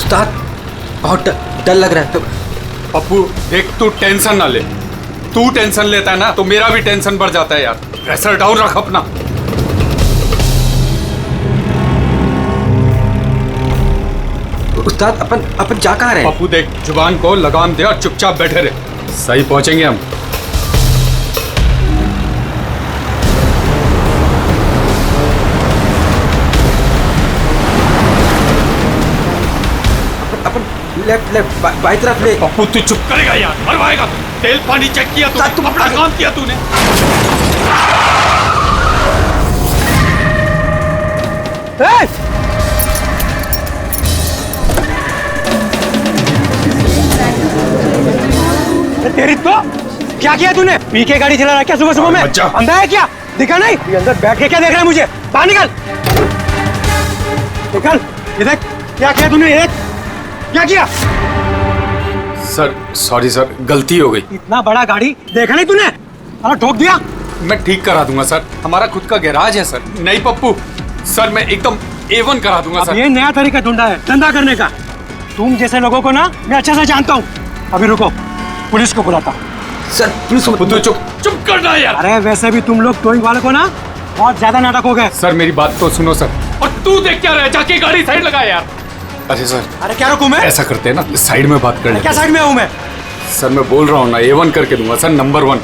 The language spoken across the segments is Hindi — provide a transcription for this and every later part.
उस्ताद बहुत डर लग रहा है। पप्पू देख, तू टेंशन ना ले। तू टेंशन लेता है ना तो मेरा भी टेंशन बढ़ जाता है यार। प्रेशर डाउन रख अपना। उस्ताद अपन जा कहाँ रहे हैं? पप्पू देख, जुबान को लगाम दे और चुपचाप बैठे रहे। सही पहुंचेंगे हम। लेफ्ट बाई तरफ ले। पप्पू तू चुप करेगा यार, मरवाएगा तू। तेल पानी चेक किया तू, तुम अपना काम किया तूने। तेरी तो क्या किया तूने? पी के गाड़ी चला रहा है क्या सुबह सुबह में? अंधा है क्या? दिखा नहीं? ये अंदर बैठ के क्या देख रहा है मुझे? बाहर निकल। निकल। ये देख क्या किया तूने? ये क्या किया? सर सॉरी सर, गलती हो गई। इतना बड़ा गाड़ी देखा नहीं तूने? अरे ठोक दिया। मैं ठीक करा दूंगा सर, हमारा खुद का गैराज है सर। नहीं पप्पू सर, मैं एकदम A1 करा दूंगा सर। ये नया तरीका ढूंढा है धंधा करने का। तुम जैसे लोगों को ना मैं अच्छे से जानता हूँ। अभी रुको, पुलिस को बुलाता हूँ। सर पुलिस को तू चुप करना यार। अरे वैसे भी तुम लोग टोइंग वाले को ना बहुत ज्यादा नाटक हो गए। सर मेरी बात तो सुनो सर। और तू देख क्या रहा है, जाके गाड़ी साइड लगा यार। अरे सर, अरे क्या रुकूं मैं? ऐसा करते हैं ना, साइड में बात कर लेते क्या हैं। साइड में हूँ मैं? सर मैं बोल रहा हूँ ना, A1 करके दूंगा सर, नंबर 1।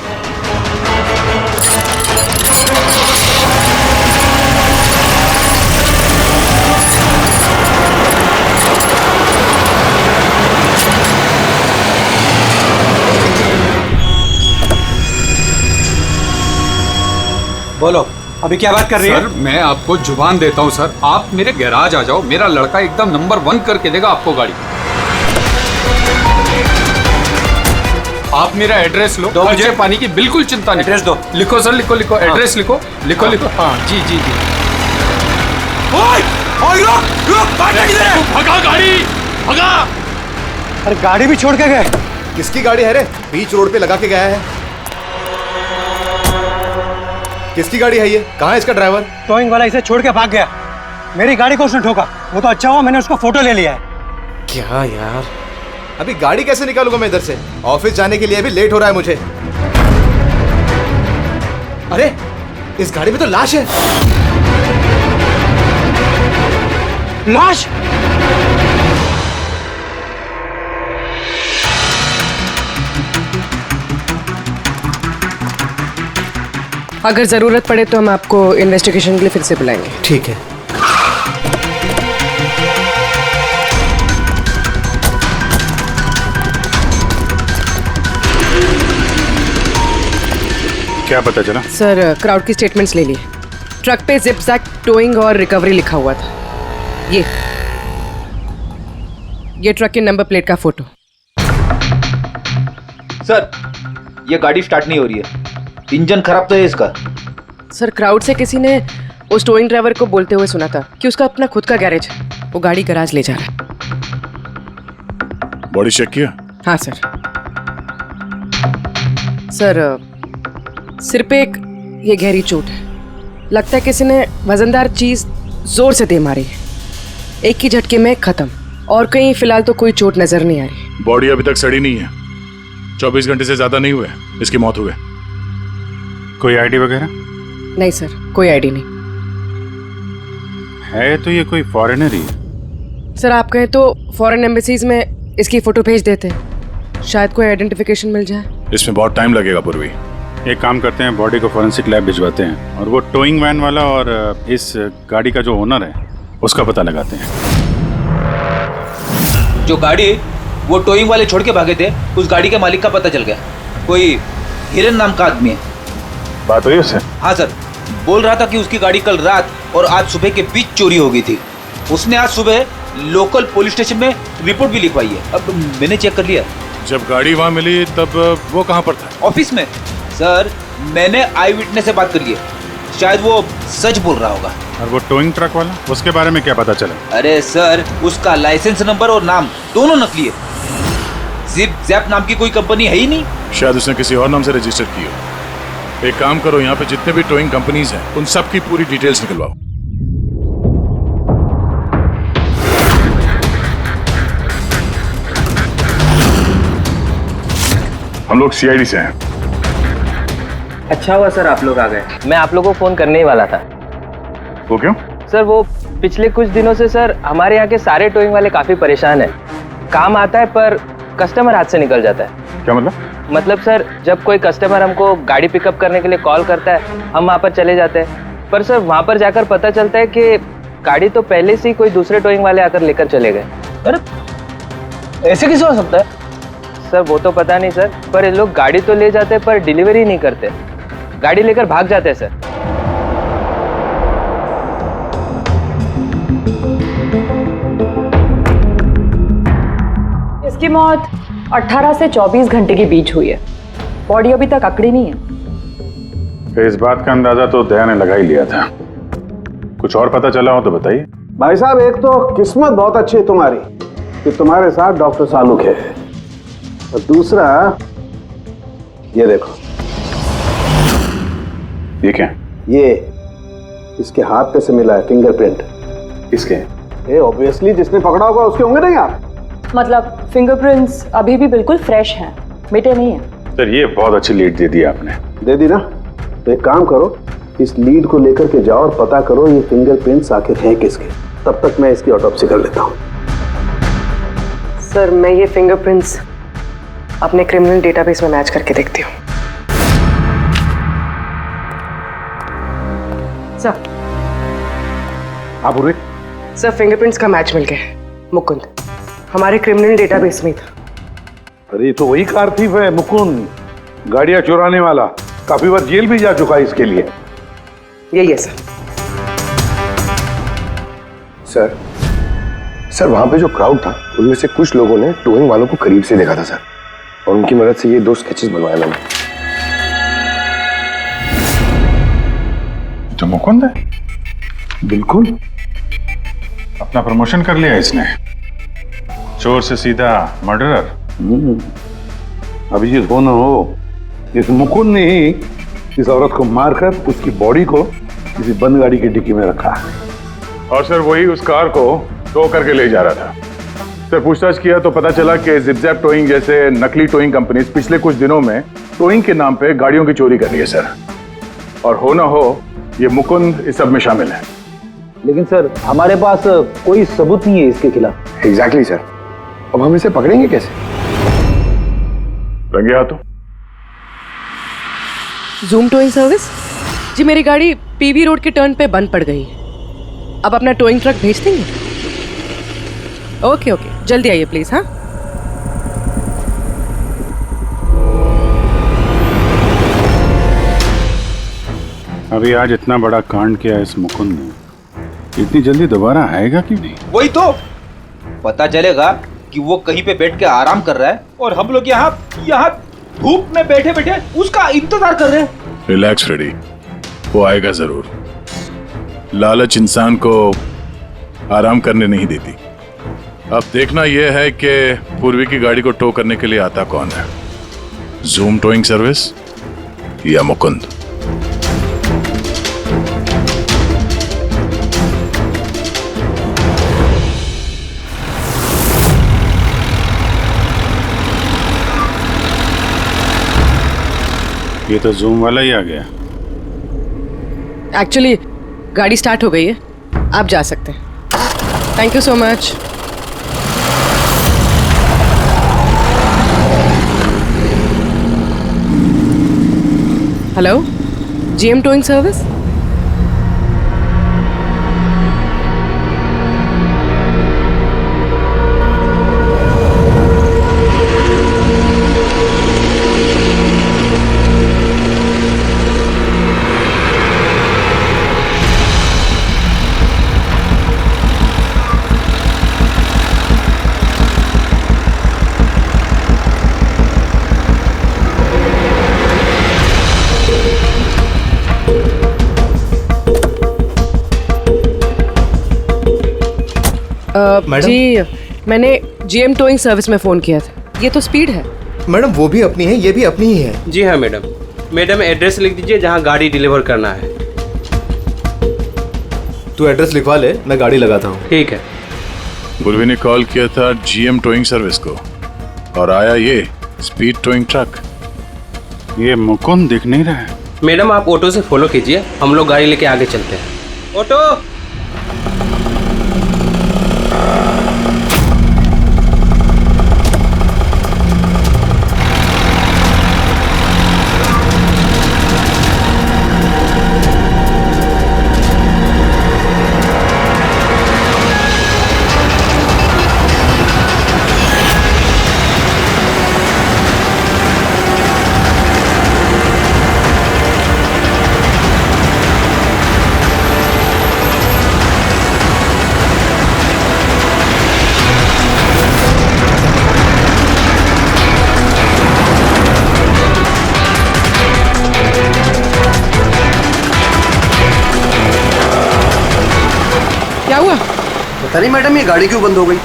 बोलो अभी क्या बात कर रही सर है? मैं आपको जुबान देता हूँ सर, आप मेरे गैराज आ जाओ, मेरा लड़का एकदम नंबर 1 करके देगा आपको गाड़ी। आप मेरा एड्रेस लो, दो खर्चे मुझे। पानी की बिल्कुल चिंता नहीं। एड्रेस दो। लिखो सर, लिखो लिखो। हाँ। एड्रेस लिखो लिखो लिखो। हाँ जी जी जी। ओए रुक भागा किधर है? भगा गाड़ी, भगा। अरे गाड़ी भी छोड़ के गए। किसकी गाड़ी है रे? बीच रोड पे लगा के गया है। किसकी गाड़ी है ये? कहाँ है इसका ड्राइवर? टोइंग वाला इसे छोड़ के भाग गया। मेरी गाड़ी को उसने ठोका। वो तो अच्छा हुआ मैंने उसका फोटो ले लिया है। क्या यार, अभी गाड़ी कैसे निकालूंगा मैं इधर से? ऑफिस जाने के लिए भी लेट हो रहा है मुझे। अरे इस गाड़ी में तो लाश है। लाश? अगर जरूरत पड़े तो हम आपको इन्वेस्टिगेशन के लिए फिर से बुलाएंगे। ठीक है। क्या पता चला? सर क्राउड की स्टेटमेंट्स ले लिए। ट्रक पे जिप जैक टोइंग और रिकवरी लिखा हुआ था। ये ट्रक के नंबर प्लेट का फोटो। सर ये गाड़ी स्टार्ट नहीं हो रही है, इंजन खराब तो है इसका। सर क्राउड से किसी ने उस टोइंग ड्राइवर को बोलते हुए सुना था कि उसका अपना खुद का गैरेज है, वो गाड़ी गैराज ले जा रहा है। बॉडी चेक किया? हाँ सर। सर सिर पे एक ये गहरी चोट है। लगता है किसी ने वजनदार चीज जोर से दे मारी है। एक ही झटके में खत्म। और कहीं फिलहाल तो कोई चोट नजर नहीं आ रही। बॉडी अभी तक सड़ी नहीं है। 24 घंटे से ज्यादा नहीं हुए इसकी मौत हुए। कोई आईडी वगैरह? नहीं सर, कोई आईडी नहीं है। तो ये कोई फॉरेनर ही है। सर। आप कहें तो फॉरेन एम्बेसीज में इसकी फोटो भेज देते हैं, शायद कोई आइडेंटिफिकेशन मिल जाए। इसमें बहुत टाइम लगेगा पूर्वी। एक काम करते हैं, बॉडी को फॉरेंसिक लैब भिजवाते हैं और वो टोइंग वैन वाला और इस गाड़ी का जो ओनर है उसका पता लगाते हैं। जो गाड़ी वो टोइंग वाले छोड़ के भागे थे, उस गाड़ी के मालिक का पता चल गया। कोई हिरन नाम का आदमी है। बात हुई उससे? हाँ सर, बोल रहा था कि उसकी गाड़ी कल रात और आज सुबह के बीच चोरी हो गई थी। उसने आज सुबह लोकल पुलिस स्टेशन में रिपोर्ट भी लिखवाई है। अब मैंने चेक कर लिया। जब गाड़ी वहां मिली तब वो कहाँ पर था? ऑफिस में। सर मैंने आई विटनेस से बात कर ली है, शायद वो सच बोल रहा होगा। और वो टोइंग ट्रक वाला, उसके बारे में क्या पता चला? अरे सर उसका लाइसेंस नंबर और नाम दोनों नकली है। जिप जैप नाम की कोई कंपनी है ही नहीं। शायद उसने किसी और नाम से रजिस्टर की हो। एक काम करो, यहाँ पे जितने भी टोइंग कंपनीज हैं उन सब की पूरी डिटेल्स निकलवाओ। हम लोग सीआईडी से हैं। अच्छा हुआ सर आप लोग आ गए। मैं आप लोगों को फोन करने ही वाला था। वो क्यों? सर वो पिछले कुछ दिनों से सर हमारे यहाँ के सारे टोइंग वाले काफी परेशान हैं। काम आता है पर कस्टमर हाथ से निकल जाता है। क्या मतलब? मतलब सर जब कोई कस्टमर हमको गाड़ी पिकअप करने के लिए कॉल करता है हम वहाँ पर चले जाते हैं, पर सर वहाँ पर जाकर पता चलता है कि गाड़ी तो पहले से ही कोई दूसरे टोइंग वाले आकर लेकर चले गए। अरे ऐसे कैसे हो सकता है? सर वो तो पता नहीं सर, पर ये लोग गाड़ी तो ले जाते पर डिलीवरी नहीं करते, गाड़ी लेकर भाग जाते हैं सर। इसकी मौत 18 से 24 घंटे के बीच हुई है। बॉडी अभी तक अकड़ी नहीं है। तो इस बात का अंदाजा तो दया ने लगा ही लिया था। कुछ और पता चला हो तो बताइए। भाई साहब एक तो किस्मत बहुत अच्छी है तुम्हारी कि तुम्हारे साथ डॉक्टर सालुक है, और दूसरा ये देखो। ये क्या? ये इसके हाथ पे से मिला है फिंगरप्रिंट। किसके? ये ऑब्वियसली जिसने पकड़ा होगा उसके होंगे नहीं आप? मतलब फिंगरप्रिंट्स अभी भी बिल्कुल फ्रेश हैं, मिटे नहीं हैं। सर ये बहुत अच्छी लीड दे दी आपने। दे दी ना? तो एक काम करो, इस लीड को लेकर के जाओ और पता करो ये फिंगरप्रिंट्स आखिर हैं किसके। तब तक मैं इसकी ऑटोप्सी कर लेता हूँ। सर मैं ये फिंगरप्रिंट्स अपने क्रिमिनल डेटाबेस में मैच करके देखती हूँ। सर आप पूर्वी? सर फिंगरप्रिंट्स का मैच मिल गया। मुकुंद हमारे क्रिमिनल डेटाबेस में था। अरे ये तो वही कार थीफ है मुकुंद, गाड़ियां चुराने वाला। काफी बार जेल भी जा चुका है इसके लिए। यही है सर। सर वहां पे जो क्राउड था उनमें से कुछ लोगों ने टोइंग वालों को करीब से देखा था सर, और उनकी मदद से ये 2 स्केचेस बनवाए मैंने। तो मुकुंद है? बिल्कुल। अपना प्रमोशन कर लिया इसने, चोर से सीधा मर्डरर। अभिजीत हो ना हो, इस मुकुंद ने ही इस औरत को मारकर उसकी बॉडी को किसी बंद गाड़ी की डिक्की में रखा। और सर वही उस कार को टो करके ले जा रहा था। सर पूछताछ किया तो पता चला कि जिप-जैप टोइंग जैसे नकली टोइंग कंपनीज पिछले कुछ दिनों में टोइंग के नाम पे गाड़ियों की चोरी कर रही है सर। और हो ना हो ये मुकुंद इस सब में शामिल है। लेकिन सर हमारे पास कोई सबूत नहीं है इसके खिलाफ। एग्जैक्टली सर, अब हम इसे पकड़ेंगे कैसे? रंगे हाथों। जूम टोइंग सर्विस जी, मेरी गाड़ी पीवी रोड के टर्न पे बंद पड़ गई। अब अपना टोइंग ट्रक भेज देंगे? ओके ओके, जल्दी आइए प्लीज। हाँ अभी आज इतना बड़ा कांड किया इस मुकुंद ने, इतनी जल्दी दोबारा आएगा कि नहीं? वही तो पता चलेगा कि वो कहीं पे बैठ के आराम कर रहा है और हम लोग यहाँ धूप में बैठे बैठे उसका इंतजार कर रहे हैं। रिलैक्स फ्रेडी, वो आएगा जरूर। लालच इंसान को आराम करने नहीं देती। अब देखना यह है कि पूर्वी की गाड़ी को टो करने के लिए आता कौन है, जूम टोइंग सर्विस या मुकुंद। ये तो जूम वाला ही आ गया। एक्चुअली गाड़ी स्टार्ट हो गई है, आप जा सकते हैं। Thank you so much. Hello, GM towing service. जी मैंने जीएम टोइंग सर्विस में फ़ोन किया था। ये तो स्पीड है। मैडम वो भी अपनी है, ये भी अपनी ही है। जी हाँ मैडम। मैडम एड्रेस लिख दीजिए जहाँ गाड़ी डिलीवर करना है। तू एड्रेस लिखवा ले, मैं गाड़ी लगाता हूँ। ठीक है। पूर्वी ने कॉल किया था जीएम टोइंग सर्विस को और आया ये स्पीड टोइंग ट्रक। ये मुकुंद दिख नहीं रहा है। मैडम आप ऑटो से फॉलो कीजिए, हम लोग गाड़ी लेके आगे चलते हैं। ऑटो। क्या हुआ? पता नहीं मैडम, ये गाड़ी क्यों बंद हो गई?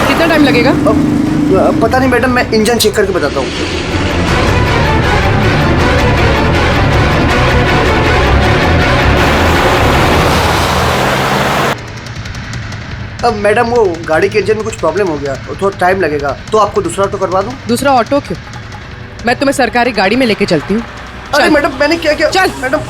कितना टाइम लगेगा? पता नहीं मैडम, मैं इंजन चेक करके बताता हूँ। अब मैडम वो गाड़ी के इंजन में कुछ प्रॉब्लम हो गया, थोड़ा टाइम लगेगा, तो आपको दूसरा ऑटो करवा दूँ? दूसरा ऑटो क्यों? मैं तुम्हें सरकारी गाड़ी में लेके चलती हूँ। अरे मैडम, मैंने क्या किया? चल मैडम।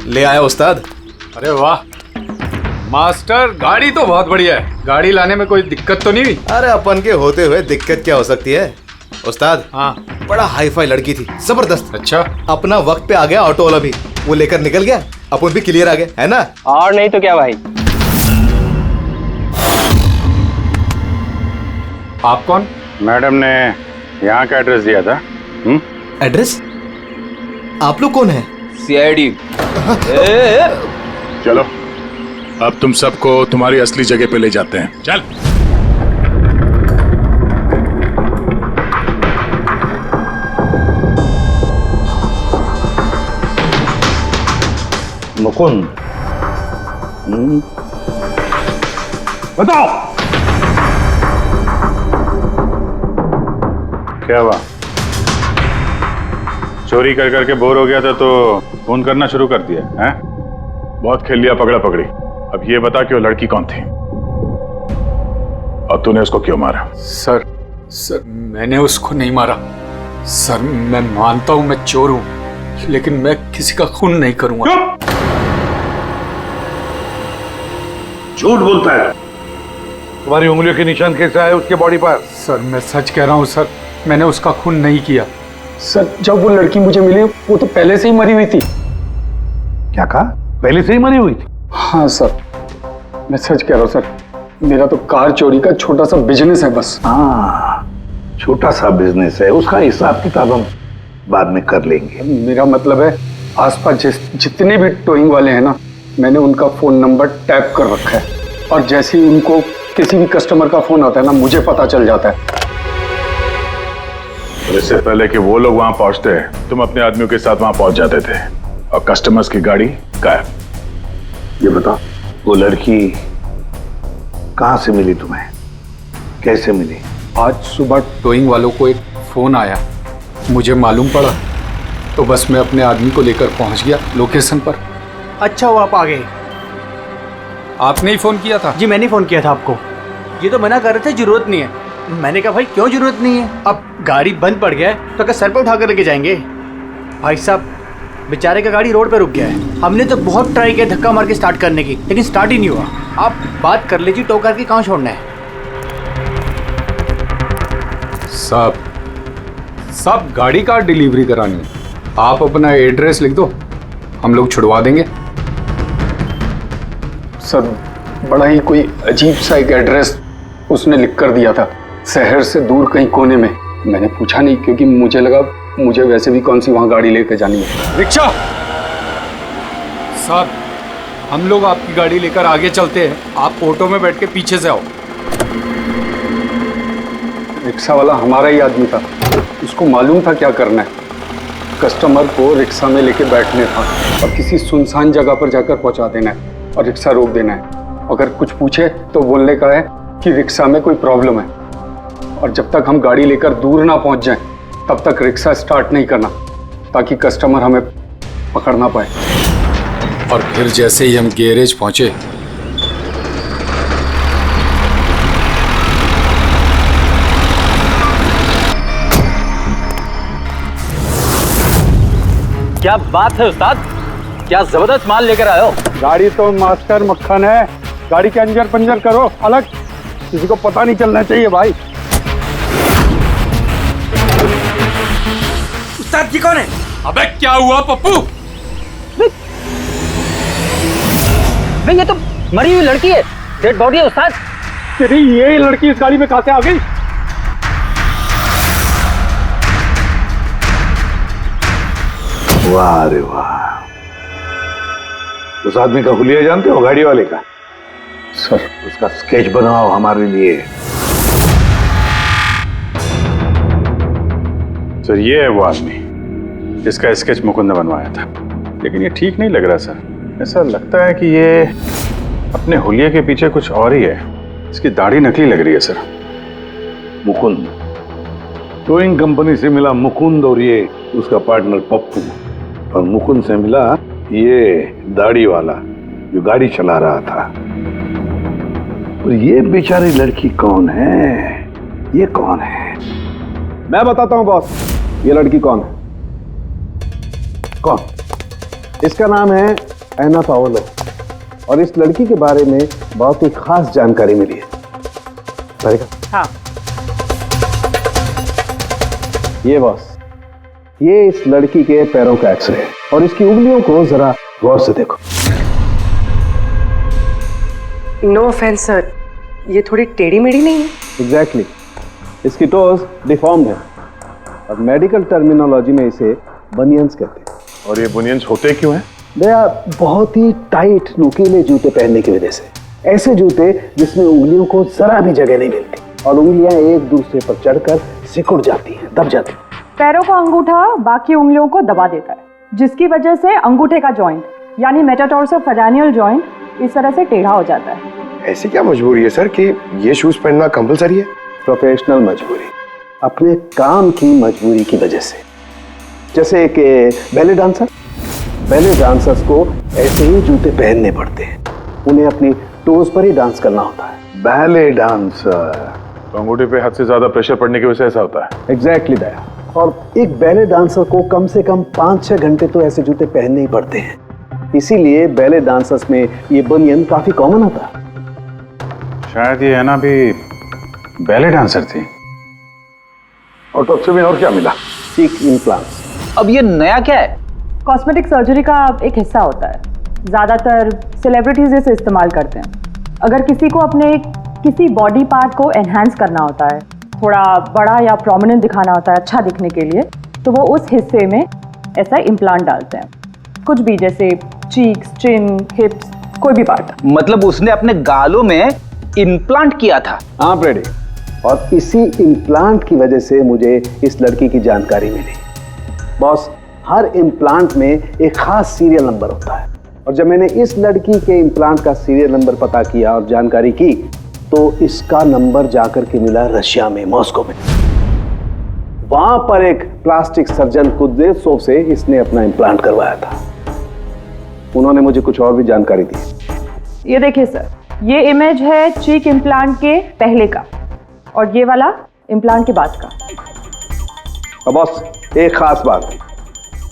ले आया उस्ताद। अरे वाह मास्टर, गाड़ी तो बहुत बढ़िया है। गाड़ी लाने में कोई दिक्कत तो नहीं हुई? अरे अपन के होते हुए दिक्कत क्या हो सकती है उस्ताद। हाँ, बड़ा हाई फाई लड़की थी, जबरदस्त। अच्छा, अपना वक्त पे आ गया ऑटो वाला भी, वो लेकर निकल गया, अपन भी क्लियर आ गए, है ना? और नहीं तो क्या भाई। आप कौन? मैडम ने यहाँ का एड्रेस दिया था। एड्रेस? आप लोग कौन है? सीआईडी। चलो अब तुम सबको तुम्हारी असली जगह पे ले जाते हैं। चल। मुकुंद, बताओ क्या हुआ? चोरी कर करके बोर हो गया था तो फोन करना शुरू कर दिया है? बहुत खेल लिया पकड़ा पकड़ी। अब ये बता कि वो लड़की कौन थी और तूने उसको क्यों मारा? सर मैंने उसको नहीं मारा। सर मैं मानता हूं मैं चोर हूं, लेकिन मैं किसी का खून नहीं करूंगा। झूठ बोलता है। तुम्हारी उंगलियों के निशान कैसे आए उसके बॉडी पर? सर मैं सच कह रहा हूं सर, मैंने उसका खून नहीं किया। सर जब वो लड़की मुझे मिली वो तो पहले से ही मरी हुई थी। क्या कहा? पहले से ही मरी हुई थी? हाँ सर, मैं सच कह रहा हूँ सर। मेरा तो कार चोरी का छोटा सा बिजनेस है बस। हाँ, छोटा सा बिजनेस है, उसका हिसाब किताब हम बाद में कर लेंगे। मेरा मतलब है आसपास जितने भी टोइंग वाले हैं ना, मैंने उनका फोन नंबर टैप कर रखा है, और जैसे ही उनको किसी भी कस्टमर का फोन आता है ना, मुझे पता चल जाता है। इससे पहले कि वो लोग वहां पहुंचते तुम अपने आदमियों के साथ वहां पहुंच जाते थे और कस्टमर्स की गाड़ी गायब। ये बता, वो लड़की कहां से मिली तुम्हें? कैसे मिली? आज सुबह टोइंग वालों को एक फोन आया, मुझे मालूम पड़ा तो बस मैं अपने आदमी को लेकर पहुंच गया लोकेशन पर। अच्छा वो आप आ गए? आपने ही फोन किया था? जी मैंने फोन किया था आपको। ये तो मना कर रहे थे जरूरत नहीं है। मैंने कहा भाई क्यों जरूरत नहीं है, अब गाड़ी बंद पड़ गया है तो क्या सर पे उठा कर लेके जाएंगे? भाई साहब बेचारे का गाड़ी रोड पे रुक गया है। हमने तो बहुत ट्राई किया धक्का मार के स्टार्ट करने की, लेकिन स्टार्ट ही नहीं हुआ। आप बात कर लीजिए, टो करके कहाँ छोड़ना है? सब गाड़ी का डिलीवरी करानी है। आप अपना एड्रेस लिख दो, हम लोग छुड़वा देंगे। सर बड़ा ही कोई अजीब सा एक एड्रेस उसने लिख कर दिया था, शहर से दूर कहीं कोने में। मैंने पूछा नहीं क्योंकि मुझे लगा मुझे वैसे भी कौन सी वहां गाड़ी लेकर जानी है। रिक्शा साहब, हम लोग आपकी गाड़ी लेकर आगे चलते हैं, आप ऑटो में बैठ के पीछे से आओ। रिक्शा वाला हमारा ही आदमी था, उसको मालूम था क्या करना है। कस्टमर को रिक्शा में लेके बैठने था और किसी सुनसान जगह पर जाकर पहुंचा देना है और रिक्शा रोक देना है। अगर कुछ पूछे तो बोलने का है कि रिक्शा में कोई प्रॉब्लम है, और जब तक हम गाड़ी लेकर दूर ना पहुंच जाएं, तब तक रिक्शा स्टार्ट नहीं करना, ताकि कस्टमर हमें पकड़ ना पाए। और फिर जैसे ही हम गैरेज पहुंचे, क्या बात है उस्ताद, क्या जबरदस्त माल लेकर आए हो। गाड़ी तो मास्टर मक्खन है, गाड़ी के अंजर पंजर करो अलग, किसी को पता नहीं चलना चाहिए भाई। उस्ताद जी कौन है? अबे क्या हुआ पप्पू? भाई ये तो मरी हुई लड़की है, डेड बॉडी है उस्ताद। तेरी ये लड़की इस गाड़ी में कहां से आ गई? वाह रे वाह, उस आदमी का हुलिया जानते हो, गाड़ी वाले का? सर उसका स्केच बनाओ हमारे लिए। सर ये है वो आदमी जिसका स्केच मुकुंद ने बनवाया था, लेकिन ये ठीक नहीं लग रहा सर। ऐसा लगता है कि ये अपने हुलिये के पीछे कुछ और ही है। इसकी दाढ़ी नकली लग रही है सर। मुकुंद, टोइंग कंपनी से मिला मुकुंद और ये उसका पार्टनर पप्पू, और मुकुंद से मिला ये दाढ़ी वाला जो गाड़ी चला रहा था। और ये बेचारी लड़की कौन है? ये कौन है? मैं बताता हूं बॉस, ये लड़की कौन है। कौन? इसका नाम है एना पाओलो, और इस लड़की के बारे में बहुत ही खास जानकारी मिली है। हाँ। ये बॉस, ये इस लड़की के पैरों का एक्सरे है, और इसकी उंगलियों को जरा गौर से देखो। नो ऑफेंस सर, ये थोड़ी टेढ़ी मेढ़ी नहीं है? एग्जैक्टली, इसकी टोज डिफॉर्म्ड है, और मेडिकल टर्मिनोलॉजी में इसे बनियंस कहते हैं। और ये बुनियंस होते क्यों हैं? भैया, बहुत ही टाइट नुकीले जूते पहनने की वजह से, ऐसे जूते जिसमें उंगलियों को जरा भी जगह नहीं मिलती, और उंगलियां एक दूसरे पर चढ़कर सिकुड़ जाती हैं, दब जाती हैं। पैरों का अंगूठा बाकी उंगलियों को दबा देता है, जिसकी वजह से अंगूठे का जॉइंट यानी मेटाटार्सोफेरेनियल जॉइंट इस तरह से टेढ़ा हो जाता है। ऐसी क्या मजबूरी है सर कि ये शूज पहनना कंपलसरी है? प्रोफेशनल मजबूरी, अपने काम की मजबूरी की वजह से। जैसे कि बैले डांसर्स को ऐसे ही जूते पहनने पड़ते हैं, उन्हें अपनी टोज पर ही डांस करना होता है। बैले डांसर, तो अंगूठे पे हद से ज्यादा प्रेशर पड़ने की वजह से ऐसा होता है। एग्जैक्टली भैया, और एक बैले डांसर को कम से कम 5-6 घंटे तो ऐसे जूते पहनने ही पड़ते हैं, इसीलिए बैले डांसर्स में ये बनियन काफी कॉमन होता है। शायद ये है ना भी बैले डांसर थी। और टॉक्सी में और क्या मिला? चीक इम्प्लांट्स। अब ये नया क्या है? कॉस्मेटिक सर्जरी का एक हिस्सा होता है, ज़्यादातर सेलिब्रिटीज इसे इस्तेमाल करते हैं। अगर किसी को अपने किसी बॉडी पार्ट को एनहांस करना होता है, थोड़ा बड़ा या प्रोमिनेंट दिखाना होता है अच्छा दिखने के लिए, तो वो उस हिस्से में ऐसा इम्प्लांट डालते हैं। कुछ भी, जैसे चीक्स, चिन, हिप्स, कोई भी पार्ट। मतलब उसने अपने गालों में इम्प्लांट किया था? हाँ ब्रेडी, और इसी इम्प्लांट की वजह से मुझे इस लड़की की जानकारी मिली। बॉस, हर इम्प्लांट में एक खास सीरियल नंबर होता है, और जब मैंने इस लड़की के इम्प्लांट का सीरियल नंबर पता किया और जानकारी की, तो इसका नंबर जाकर के मिला रशिया में, मॉस्को में। वहां पर एक प्लास्टिक सर्जन कुद्नेत्सोव से इसने अपना इम्प्लांट करवाया था। उन्होंने मुझे कुछ और भी जानकारी दी। ये देखिए सर, ये इमेज है चीक इम्प्लांट के पहले का, और ये वाला इम्प्लांट के बाद का। और बॉस, एक खास बात,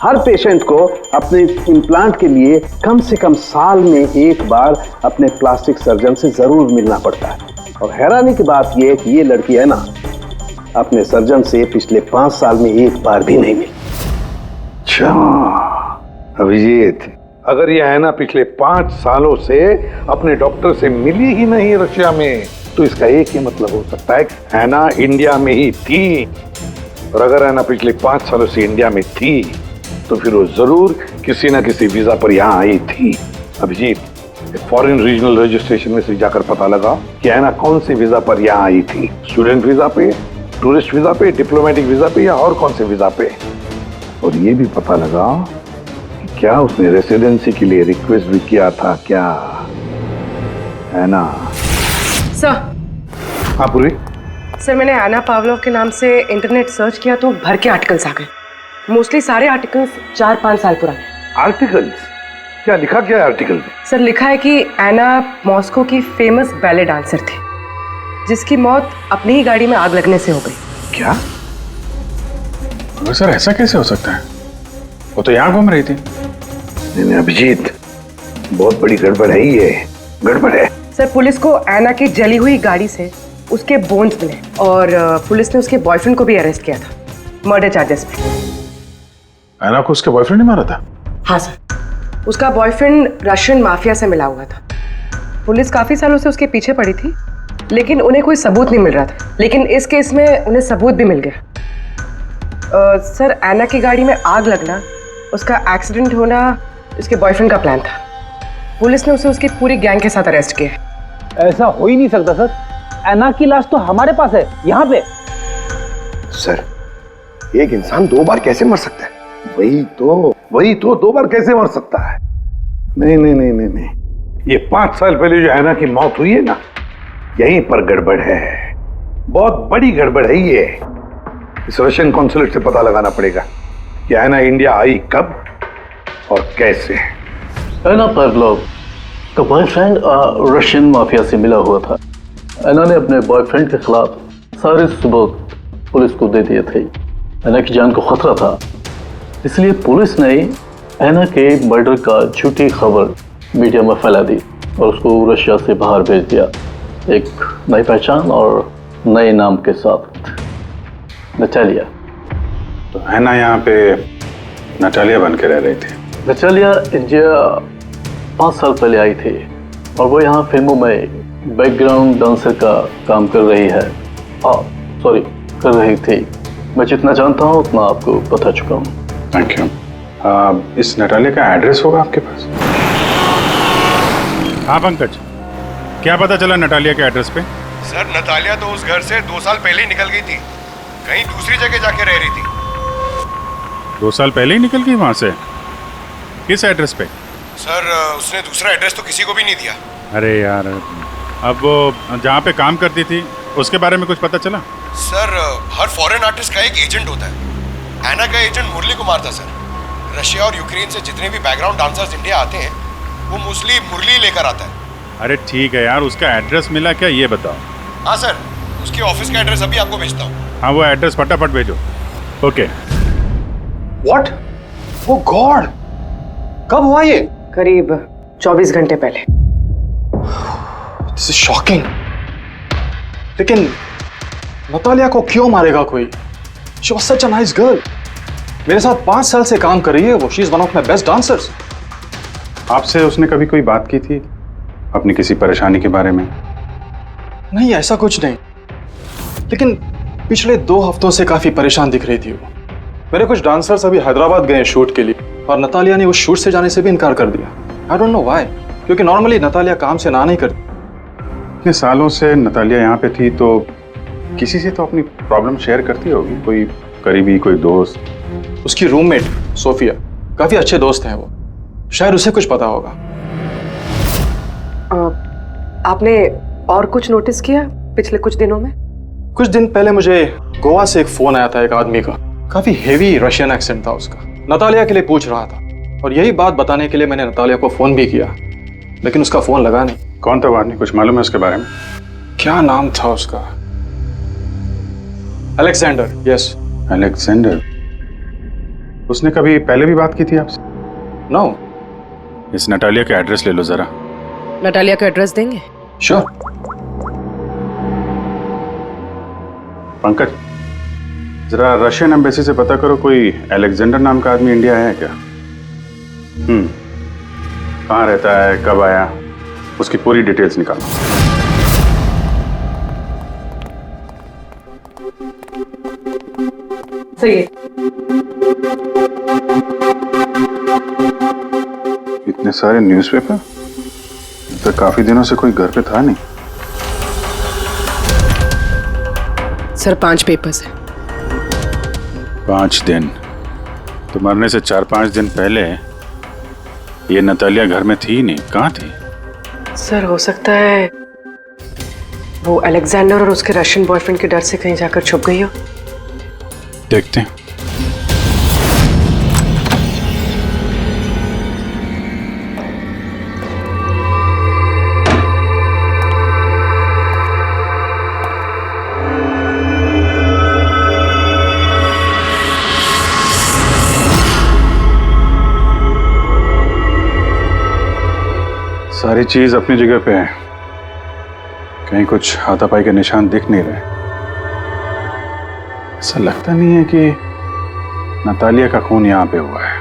हर पेशेंट को अपने इम्प्लांट के लिए कम से कम साल में एक बार अपने प्लास्टिक सर्जन से जरूर मिलना पड़ता है। और हैरानी की बात यह है कि ये लड़की है ना, अपने सर्जन से पिछले 5 साल में एक बार भी नहीं मिली। अच्छा अभिजीत, अगर यह है ना पिछले 5 सालों से अपने डॉक्टर से मिली ही नहीं रशिया में, तो इसका एक ही मतलब हो सकता है हैना इंडिया में ही थी। और अगर हैना पिछले 5 सालों से इंडिया में थी, तो फिर वो जरूर किसी ना किसी वीजा पर यहाँ आई थी। अभिजीत, फॉरेन रीजनल रजिस्ट्रेशन में से जाकर पता लगा कि हैना कौन सी वीजा पर यहाँ आई थी। स्टूडेंट वीजा पे, टूरिस्ट वीजा पे, डिप्लोमेटिक वीजा पे, या और कौन से वीजा पे। और ये भी पता लगा कि क्या उसने रेसिडेंसी के लिए रिक्वेस्ट भी किया था क्या, है ना? सर, हाँ पूर्वी। सर मैंने एना पावलोव के नाम से इंटरनेट सर्च किया तो भर के आर्टिकल्स आ गए। मोस्टली सारे आर्टिकल्स 4-5 साल पुराने। आर्टिकल्स? क्या लिखा क्या है आर्टिकल में? सर लिखा है कि एना मॉस्को की फेमस बैले डांसर थी जिसकी मौत अपनी ही गाड़ी में आग लगने से हो गई। क्या? सर ऐसा कैसे हो सकता है? वो तो यहाँ घूम रही थी। नहीं अभिजीत, बहुत बड़ी गड़बड़ है ये, गड़बड़ है। सर पुलिस को एना की जली हुई गाड़ी से उसके बोन्स मिले और पुलिस ने उसके बॉयफ्रेंड को भी अरेस्ट किया था मर्डर चार्जेस पे। एना को उसके बॉयफ्रेंड ने मारा था? हाँ सर, उसका बॉयफ्रेंड रशियन माफिया से मिला हुआ था। पुलिस काफी सालों से उसके पीछे पड़ी थी लेकिन उन्हें कोई सबूत नहीं मिल रहा था, लेकिन इस केस में उन्हें सबूत भी मिल गया। सर एना की गाड़ी में आग लगना, उसका एक्सीडेंट होना उसके बॉयफ्रेंड का प्लान था। पुलिस ने उसे उसकी पूरी गैंग के साथ अरेस्ट किया। ऐसा हो ही नहीं सकता सर, एना की लाश तो हमारे पास है यहाँ पे। सर एक इंसान 2 बार कैसे मर सकता है? वही तो 2 बार कैसे मर सकता है? नहीं, ये 5 साल पहले जो एना की मौत हुई है ना, यहीं पर गड़बड़ है, बहुत बड़ी गड़बड़ है ये। इस रशियन कॉन्सुलेट से पता लगाना पड़ेगा कि एना इंडिया आई कब और कैसे। एना पावलोव का बॉयफ्रेंड रशियन माफिया से मिला हुआ था। एना ने अपने बॉयफ्रेंड के खिलाफ सारे सबूत पुलिस को दे दिए थे। एना की जान को खतरा था, इसलिए पुलिस ने एना के मर्डर का झूठी खबर मीडिया में फैला दी और उसको रशिया से बाहर भेज दिया, एक नई पहचान और नए नाम के साथ, नटालिया। तो एना यहाँ पे नटालिया बन के रह रही थी? नटालिया इंडिया 5 साल पहले आई थी और वो यहाँ फिल्मों में बैकग्राउंड डांसर का काम कर रही है। कर रही थी। मैं जितना जानता हूँ उतना आपको बता चुका हूँ। Thank you. इस नटालिया का एड्रेस होगा आपके पास? हाँ पंकज, क्या पता चला नटालिया के एड्रेस पे? सर नतालिया तो उस घर से 2 साल पहले ही निकल गई थी, कहीं दूसरी जगह जाके रह रही थी। 2 साल पहले ही निकल गई वहां से? किस एड्रेस पे? सर उसने दूसरा एड्रेस तो किसी को भी नहीं दिया। अरे यार, अब वो जहाँ पे काम करती थी उसके बारे में कुछ पता चला? सर हर फॉरेन आर्टिस्ट का एक एजेंट होता है। एना का एजेंट मुरली कुमार था सर। रशिया और यूक्रेन से जितने भी बैकग्राउंड डांसर्स इंडिया आते हैं वो मोस्टली मुरली लेकर आता है। अरे ठीक है यार, उसका एड्रेस मिला क्या ये बताओ? हाँ सर, उसके ऑफिस का एड्रेस अभी आपको भेजता हूँ। हाँ वो एड्रेस फटाफट भेजो। ओके। व्हाट? ओ गॉड, कब हुआ ये? करीब 24 घंटे पहले। This is shocking. लेकिन नतालिया को क्यों मारेगा कोई? She was such a nice girl. मेरे साथ 5 साल से काम कर रही है वो। She is one of my best dancers. आपसे उसने कभी कोई बात की थी अपनी किसी परेशानी के बारे में? नहीं, ऐसा कुछ नहीं, लेकिन पिछले 2 हफ्तों से काफी परेशान दिख रही थी वो। मेरे कुछ डांसर्स अभी हैदराबाद गए शूट के लिए और नतालिया ने उस शूट से जाने से भी इनकार कर दिया। आई डोंट नो व्हाई, क्योंकि नॉर्मली नतालिया काम से ना नहीं करती। इतने सालों से नतालिया यहाँ पे थी तो किसी से तो अपनी प्रॉब्लम शेयर करती होगी, कोई करीबी, कोई दोस्त। उसकी रूममेट सोफिया, काफी अच्छे दोस्त हैं वो, शायद उसे कुछ पता होगा। आपने और कुछ नोटिस किया पिछले कुछ दिनों में? कुछ दिन पहले मुझे गोवा से एक फोन आया था एक आदमी का, काफी हेवी रशियन एक्सेंट था उसका। नतालिया के लिए पूछ रहा था और यही बात बताने के लिए मैंने नतालिया को फोन भी किया, लेकिन उसका फोन लगा नहीं। कौन था वो आदमी, कुछ मालूम है उसके बारे में? क्या नाम था उसका? अलेक्जेंडर। Yes, Alexander. उसने कभी पहले भी बात की थी आपसे? नो। इस नटालिया का एड्रेस ले लो जरा। नटालिया का एड्रेस देंगे? श्योर। पंकज, जरा रशियन एम्बेसी से पता करो कोई अलेक्जेंडर नाम का आदमी इंडिया है क्या? कहाँ रहता है, कब आया, उसकी पूरी डिटेल्स निकालो। सही है। इतने सारे न्यूज़पेपर, तो काफी दिनों से कोई घर पे था नहीं। सर 5 पेपर्स हैं। 5 दिन? तो मरने से 4-5 दिन पहले ये नतालिया घर में थी ही नहीं, कहाँ थी? सर हो सकता है वो अलेक्जेंडर और उसके रशियन बॉयफ्रेंड के डर से कहीं जाकर छुप गई हो? देखते हैं। सारी चीज अपनी जगह पे है, कहीं कुछ हाथापाई के निशान दिख नहीं रहे। ऐसा लगता नहीं है कि नतालिया का खून यहां पे हुआ है।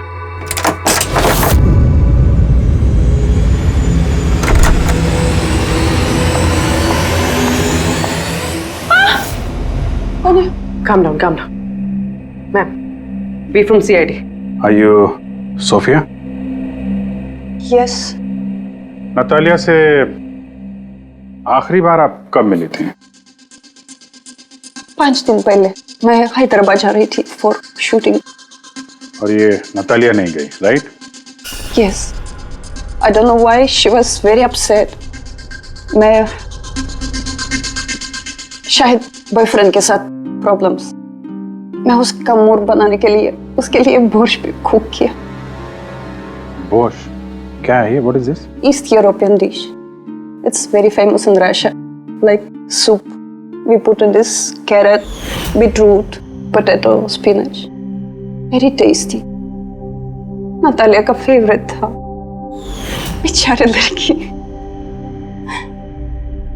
Calm down, calm down. Ma'am, we from CID. Are you Sophia? Yes. Natalia से आखिरी बार आप कब मिली थी? 5 दिन पहले मैं हैदराबाद जा रही थी फॉर शूटिंग। और ये नतालिया नहीं गई, right? Yes. I don't know why she was very upset. मैं शायद बॉयफ्रेंड के साथ प्रॉब्लम्स। मैं उसका मूड बनाने के लिए उसके लिए बोर्श भी कुक किया। बोर्श? क्या है ये? What is this? East European dish. It's very famous in Russia. Like soup. We put in this carrot, beetroot, potato, spinach. Very tasty. Natalia का फेवरेट था। बेचारे लड़की।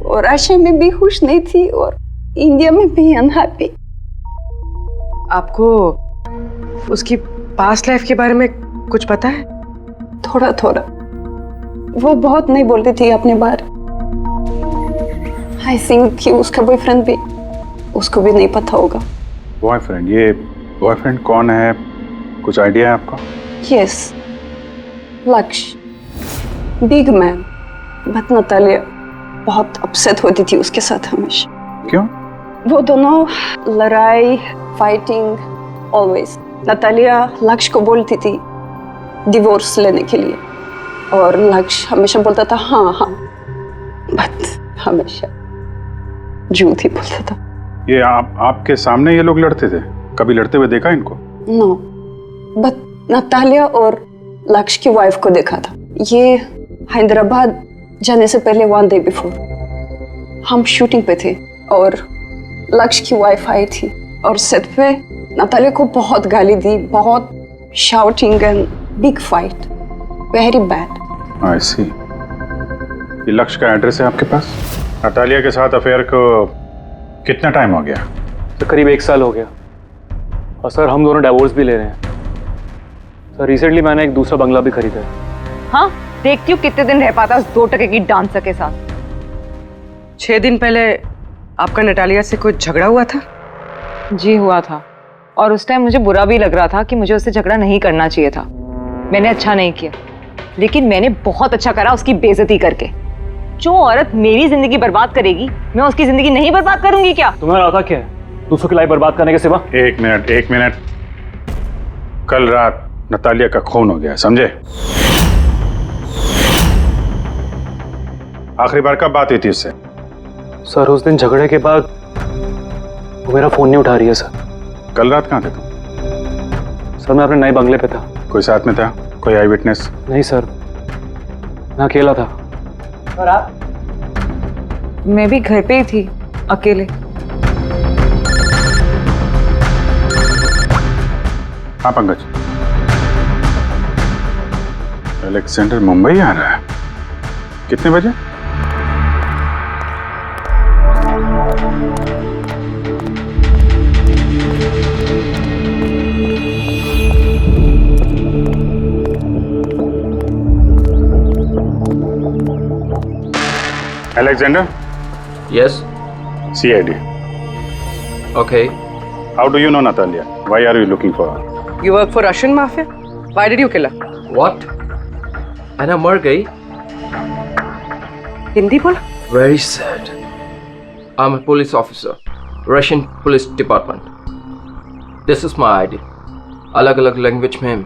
और रशिया में भी खुश नहीं थी और इंडिया में भी अनहैप्पी। आपको उसकी पास्ट लाइफ के बारे में कुछ पता है? थोड़ा थोड़ा। वो बहुत नहीं बोलती थी अपने बारे। आई थिंक कि उसका बॉयफ्रेंड भी उसको भी नहीं पता होगा। बॉयफ्रेंड? ये बॉयफ्रेंड कौन है? कुछ आइडिया है आपका? यस, लक्ष्य, बिग मैन। बट नतालिया बहुत अपसेट होती थी उसके साथ हमेशा। क्यों? वो दोनों लड़ाई, फाइटिंग, ऑलवेज। नतालिया लक्ष्य को बोलती थी डिवोर्स लेने के लिए और लक्ष्य हमेशा बोलता था हाँ हाँ, बट हमेशा झूठ ही बोलता था। ये आपके सामने ये लोग लड़ते थे? कभी लड़ते हुए देखा इनको? नो, बट नतालिया और लक्ष्य की वाइफ को देखा था। ये हैदराबाद जाने से पहले 1 डे बिफोर हम शूटिंग पे थे और लक्ष्य की वाइफ आई थी और सेट पे नतालिया को बहुत गाली दी, बहुत shouting and big fight, very bad. I see. ये लक्ष्य का एड्रेस है आपके पास? नतालिया के साथ अफेयर को कितना टाइम हो गया? तो करीब 1 साल हो गया। और सर हम दोनों डिवोर्स भी ले रहे हैं। सर रिसेंटली मैंने एक दूसरा बंगला भी खरीदा है। हाँ, देखती हूँ कितने दिन रह पाता उस 2 टके की डांसर के साथ। 6 दिन पहले आपका नतालिया से कोई झगड़ा हुआ था? जी हुआ था, और उस टाइम मुझे बुरा भी लग रहा था कि मुझे उससे झगड़ा नहीं करना चाहिए था। मैंने अच्छा नहीं किया, लेकिन मैंने बहुत अच्छा करा उसकी बेइज्जती करके। जो औरत मेरी जिंदगी बर्बाद करेगी, मैं उसकी जिंदगी नहीं बर्बाद करूंगी क्या? तुम्हारा आता क्या है दूसरों की लाइफ बर्बाद करने के सिवा? एक मिनट। कल रात नतालिया का खून हो गया, समझे? आखिरी बार कब बात हुई थी उससे? सर उस दिन झगड़े के बाद वो मेरा फोन नहीं उठा रही है सर। कल रात कहाँ थे तुम? सर मैं अपने नए बंगले पे था। कोई साथ में था? कोई आई विटनेस? नहीं सर, मैं अकेला था। और आप? मैं भी घर पे ही थी, अकेले। हाँ पंकज, अलेक्जेंडर मुंबई आ रहा है। कितने बजे? Alexander? Yes. CID. Okay. How do you know Natalia? Why are you looking for her? You work for Russian mafia? Why did you kill her? What? Anna मर गई? हिंदी बोला? Very sad. I'm a police officer, Russian Police Department. This is my ID. अलग-अलग लैंग्वेज में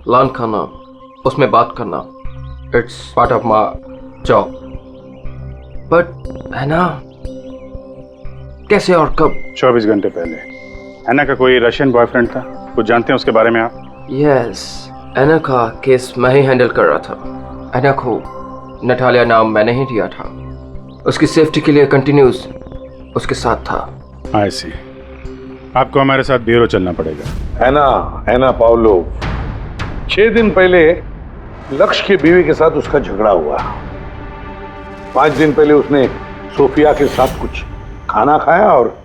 लर्न करना, उसमें बात करना, it's part of my job. But है ना, कैसे और कब? 24 घंटे पहले एना का कोई रशियन बॉयफ्रेंड था, कुछ जानते हैं उसके बारे में आप? यस, एना का केस मैं ही हैंडल कर रहा था। एना को नटालिया नाम मैंने ही दिया था। उसकी सेफ्टी के लिए कंटिन्यूस उसके साथ था। आई सी। आपको हमारे साथ ब्यूरो चलना पड़ेगा। एना पाउलो, 6 दिन पहले लक्ष्य की बीवी के साथ उसका झगड़ा हुआ। 5 दिन पहले उसने सोफिया के साथ कुछ खाना खाया और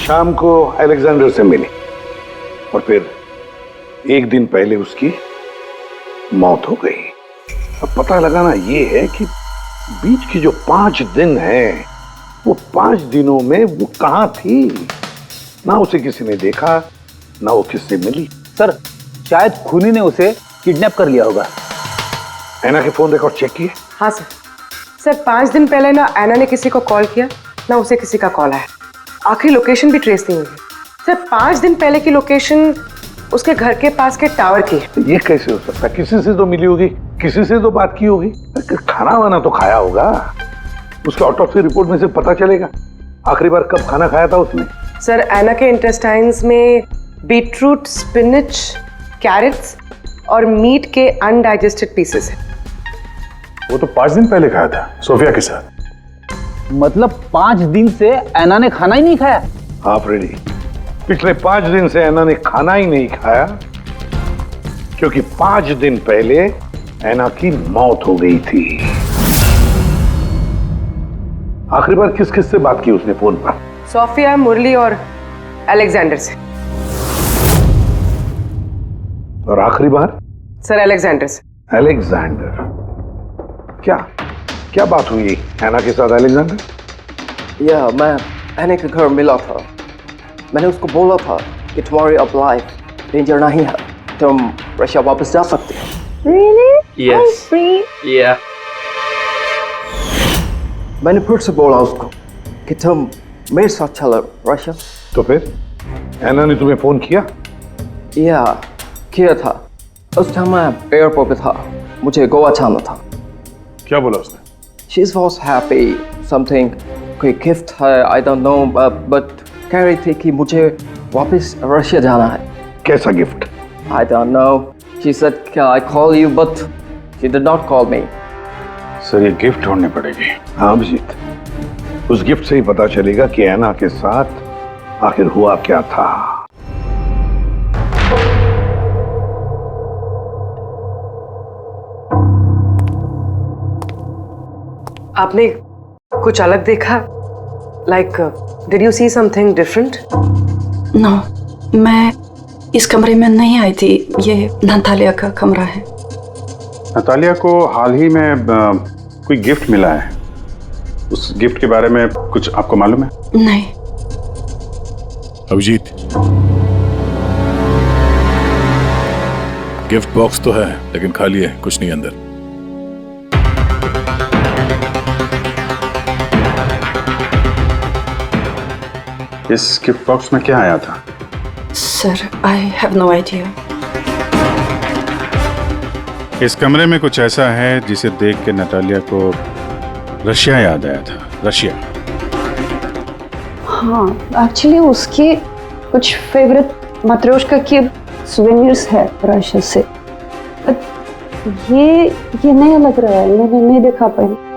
शाम को अलेक्जेंडर से मिली, और फिर 1 दिन पहले उसकी मौत हो गई। अब पता लगाना ये है कि बीच की जो 5 दिन हैं, वो 5 दिनों में वो कहां थी। ना उसे किसी ने देखा, ना वो किससे मिली। सर, शायद खूनी ने उसे किडनैप कर लिया होगा। एना के फोन रिकॉर्ड चेक किए? हाँ सर। सर 5 दिन पहले ना एना ने किसी को कॉल किया, ना उसे किसी का कॉल आया। आखिरी लोकेशन भी ट्रेस नहीं हुई। सर 5 दिन पहले की लोकेशन उसके घर के पास के टावर की। ये कैसे हो सकता है? किसी से तो मिली होगी, किसी से तो बात की होगी, खाना वाना तो खाया होगा। उसके ऑटोप्सी रिपोर्ट में से पता चलेगा आखिरी बार कब खाना खाया था उसने। सर एना के इंटेस्टाइन्स में बीटरूट, स्पिनच, कैरेट्स और मीट के अनडाइजेस्टेड पीसेस हैं। वो तो 5 दिन पहले खाया था सोफिया के साथ। मतलब 5 दिन से एना ने खाना ही नहीं खाया? हाँ फ्रेडी, पिछले 5 दिन से एना ने खाना ही नहीं खाया, क्योंकि 5 दिन पहले एना की मौत हो गई थी। आखिरी बार किस किस से बात की उसने फोन पर? सोफिया, मुरली और अलेक्जेंडर से। और आखिरी बार? सर अलेक्जेंडर से। अलेक्जेंडर? क्या बात हुई एना के साथ अलेक्जेंडर? या मैं एना के घर मिला था। मैंने उसको बोला था कि तुम्हारी अब लाइफ डेंजर नहीं है, तुम रशिया वापस जा सकते हो। Really? Yes. I'm free. Yeah. मैंने फिर से बोला उसको कि तुम मेरे साथ चलो रशिया। तो फिर एना ने तुम्हें फोन किया? या किया था। उस टाइम मैं एयरपोर्ट पे था, मुझे गोवा जाना था। क्या बोला उसने? She was happy, something कोई गिफ्ट है, I don't know, but कह रही थी कि मुझे वापस रशिया जाना है। कैसा gift? I don't know. She said, "Can I call you?" But she did not call me. Sir ये गिफ्ट ढूंढनी पड़ेगी। हाँ अभिजीत, उस गिफ्ट से ही पता चलेगा कि एना के साथ आखिर हुआ क्या था। आपने कुछ अलग देखा? Like, did you see something different? No, मैं इस कमरे में नहीं आई थी। ये नतालिया का कमरा है। नतालिया को हाल ही में कोई गिफ्ट मिला है। उस गिफ्ट के बारे में कुछ आपको मालूम है? नहीं। अभिजीत, गिफ्ट बॉक्स तो है लेकिन खाली है, कुछ नहीं अंदर। इस गिफ्ट बॉक्स में क्या आया था? Sir, I have no idea. इस कमरे में कुछ ऐसा है जिसे देख के नतालिया को रशिया याद आया था। रशिया? हाँ, एक्चुअली उसकी कुछ फेवरेट मात्रोश्का की सुवेनियर्स है रशिया से। ये नया लग रहा है, मैंने नहीं देखा पहले।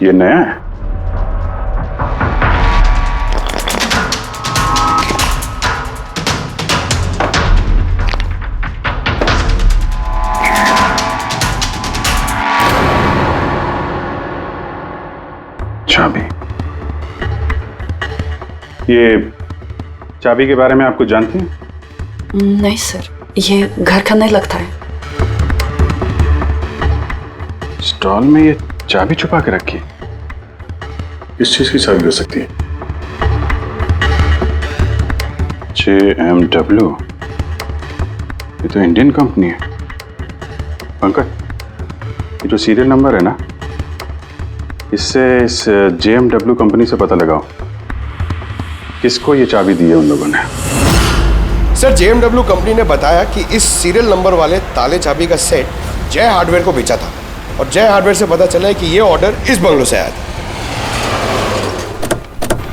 ये नया है? चाबी। ये चाबी के बारे में आप कुछ जानती हैं? नहीं सर, ये घर का नहीं लगता है। स्टॉल में ये चाबी छुपा के रखी। किस चीज की चाबी हो सकती है? JMW, ये तो इंडियन कंपनी है। पंकज, ये जो सीरियल नंबर है ना, इससे इस JMW कंपनी से पता लगाओ किसको ये चाबी दी है उन लोगों ने। सर JMW कंपनी ने बताया कि इस सीरियल नंबर वाले ताले चाबी का सेट जय हार्डवेयर को बेचा था और जय हार्डवेयर से पता चला है कि ये ऑर्डर इस बंगलों से आया था।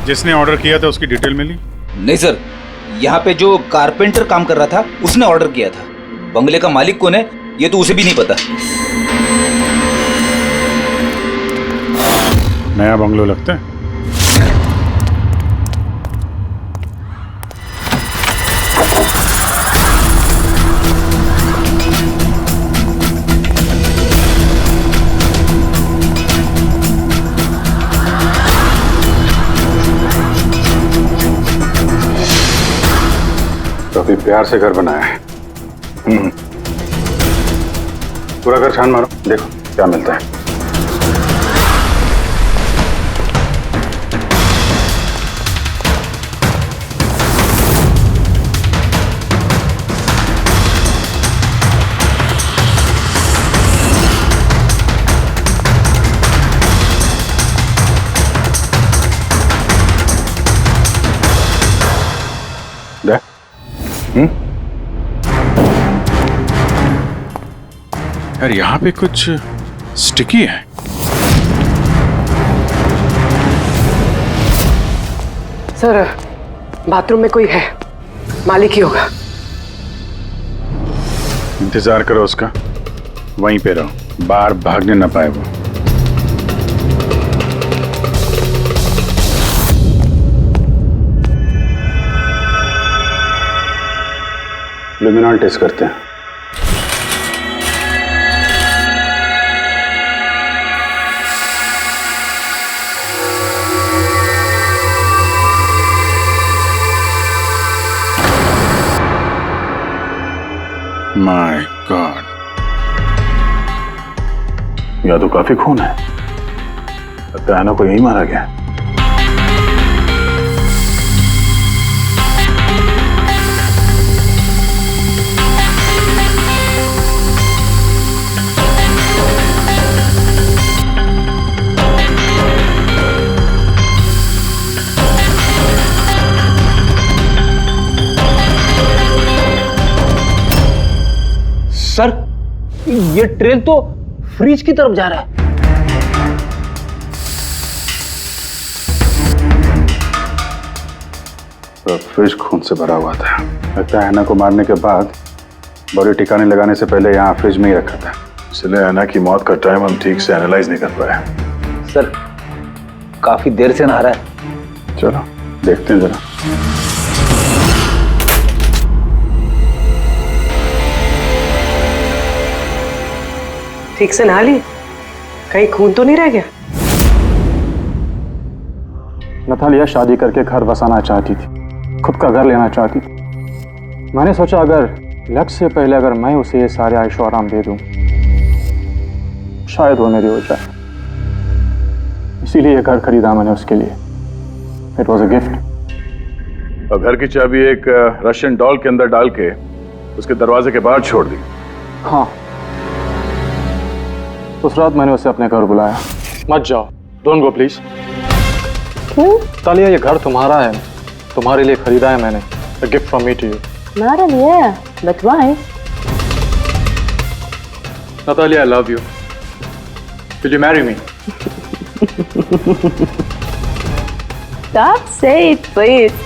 जिसने ऑर्डर किया था उसकी डिटेल मिली? नहीं सर, यहाँ पे जो कारपेंटर काम कर रहा था उसने ऑर्डर किया था। बंगले का मालिक कौन है ये तो उसे भी नहीं पता। नया बंगलो लगता है। काफी प्यार से घर बनाया है। पूरा घर छान मारो, देखो क्या मिलता है। यार यहाँ पे कुछ स्टिकी है। सर बाथरूम में कोई है, मालिक ही होगा। इंतजार करो उसका, वहीं पे रहो, बाहर भागने ना पाए वो। लुमिनॉल टेस्ट करते हैं। माय गॉड, या तो काफी खून है, लगता है ना कोई यही मारा गया। सर ये ट्रेन तो फ्रिज की तरफ जा रहा है। तो फ्रिज खून से भरा हुआ था। लगता है हैना को मारने के बाद बॉडी ठिकाने लगाने से पहले यहाँ फ्रिज में ही रखा था। इसलिए हैना की मौत का टाइम हम ठीक से एनालाइज नहीं कर पाए। सर काफी देर से नहा रहा है। चलो देखते हैं जरा। ठीक से नहा ली, कहीं खून तो नहीं रह गया? नतालिया शादी करके घर बसाना चाहती थी, खुद का घर लेना चाहती थी। मैंने सोचा अगर लक्ष्य से पहले अगर मैं उसे ये सारे आयशो आराम दे दूं, शायद वो मेरी हो जाए। इसीलिए घर खरीदा मैंने उसके लिए। It was a gift. और घर की चाबी एक रशियन डॉल के अंदर डाल के उसके दरवाजे के बाहर छोड़ दी। हाँ, उस रात मैंने उसे अपने घर बुलाया। मत जाओ, डोंट गो प्लीज। क्यों? तालिया ये घर तुम्हारा है, तुम्हारे लिए खरीदा है मैंने। A gift from me to you. मेरे लिए? But why? Natalia, I love you. Will you marry me? Stop, say it, please.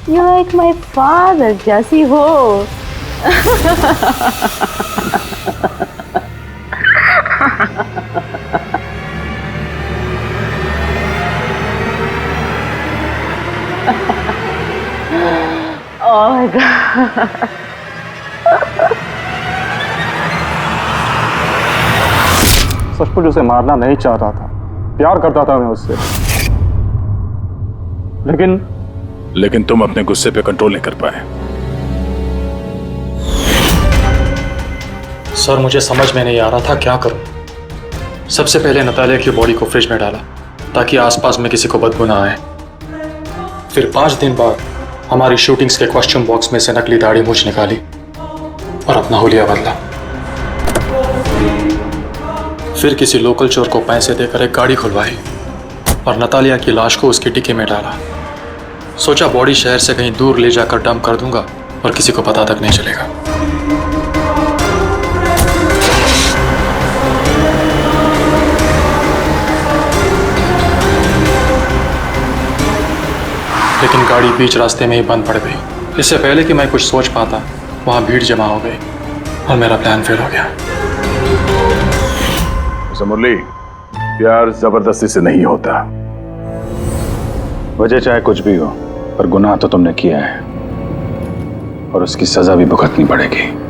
You're like my father, जैसी हो। Oh my God. सचमुच उसे मारना नहीं चाहता था, प्यार करता था मैं उससे, लेकिन तुम अपने गुस्से पे कंट्रोल नहीं कर पाए। सर मुझे समझ में नहीं आ रहा था क्या करूं। सबसे पहले नतालिया की बॉडी को फ्रिज में डाला ताकि आसपास में किसी को बदबू ना आए। फिर 5 दिन बाद हमारी शूटिंग्स के क्वेश्चन बॉक्स में से नकली दाढ़ी मूंछ निकाली और अपना हुलिया बदला। फिर किसी लोकल चोर को पैसे देकर एक गाड़ी खुलवाई और नतालिया की लाश को उसकी डिक्की में डाला। सोचा बॉडी शहर से कहीं दूर ले जाकर डंप कर दूंगा और किसी को पता तक नहीं चलेगा। लेकिन गाड़ी बीच रास्ते में ही बंद पड़ गई। इससे पहले कि मैं कुछ सोच पाता, वहां भीड़ जमा हो गई और मेरा प्लान फेल हो गया। मुरली, प्यार जबरदस्ती से नहीं होता। वजह चाहे कुछ भी हो, पर गुनाह तो तुमने किया है और उसकी सजा भी भुगतनी पड़ेगी।